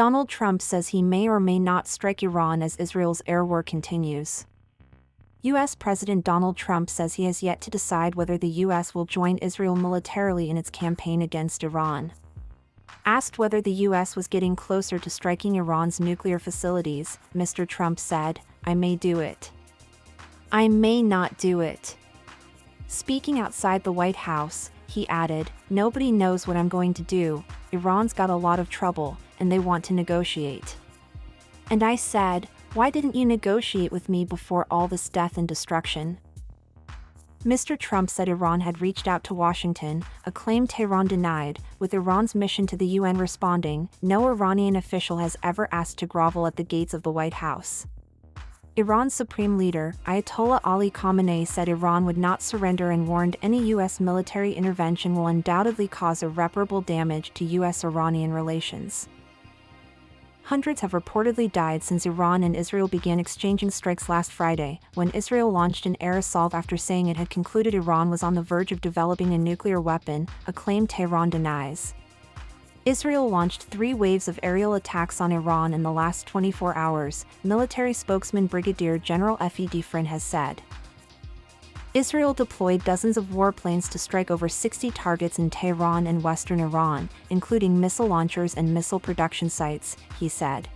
Donald Trump says he may or may not strike Iran as Israel's air war continues. U.S. President Donald Trump says he has yet to decide whether the U.S. will join Israel militarily in its campaign against Iran. Asked whether the U.S. was getting closer to striking Iran's nuclear facilities, Mr. Trump said, "I may do it. I may not do it." Speaking outside the White House, he added, "Nobody knows what I'm going to do. Iran's got a lot of trouble, and they want to negotiate." And I said, "Why didn't you negotiate with me before all this death and destruction?" Mr. Trump said Iran had reached out to Washington, a claim Tehran denied, with Iran's mission to the UN responding, "No Iranian official has ever asked to grovel at the gates of the White House." Iran's supreme leader, Ayatollah Ali Khamenei, said Iran would not surrender and warned any U.S. military intervention will undoubtedly cause irreparable damage to U.S.-Iranian relations. Hundreds have reportedly died since Iran and Israel began exchanging strikes last Friday, when Israel launched an air assault after saying it had concluded Iran was on the verge of developing a nuclear weapon, a claim Tehran denies. Israel launched 3 waves of aerial attacks on Iran in the last 24 hours, military spokesman Brigadier General F.E. Diffrin has said. Israel deployed dozens of warplanes to strike over 60 targets in Tehran and western Iran, including missile launchers and missile production sites, he said.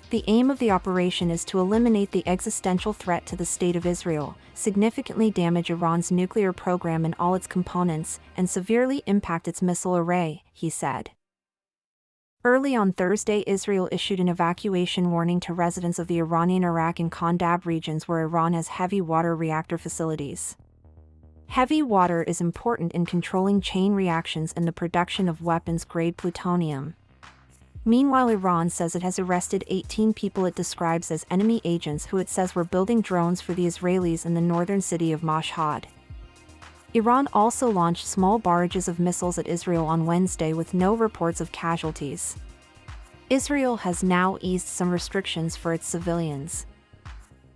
The aim of the operation is to eliminate the existential threat to the state of Israel, significantly damage Iran's nuclear program and all its components, and severely impact its missile array, he said. Early on Thursday, Israel issued an evacuation warning to residents of the Iranian Iraq and Kandab regions where Iran has heavy water reactor facilities. Heavy water is important in controlling chain reactions and the production of weapons-grade plutonium. Meanwhile, Iran says it has arrested 18 people it describes as enemy agents who it says were building drones for the Israelis in the northern city of Mashhad. Iran also launched small barrages of missiles at Israel on Wednesday with no reports of casualties. Israel has now eased some restrictions for its civilians.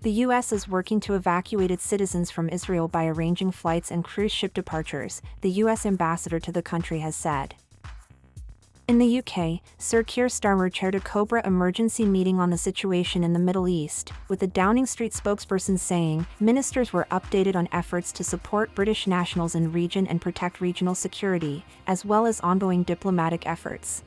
The U.S. is working to evacuate its citizens from Israel by arranging flights and cruise ship departures, the U.S. ambassador to the country has said. In the UK, Sir Keir Starmer chaired a Cobra emergency meeting on the situation in the Middle East, with a Downing Street spokesperson saying, ministers were updated on efforts to support British nationals in region and protect regional security, as well as ongoing diplomatic efforts.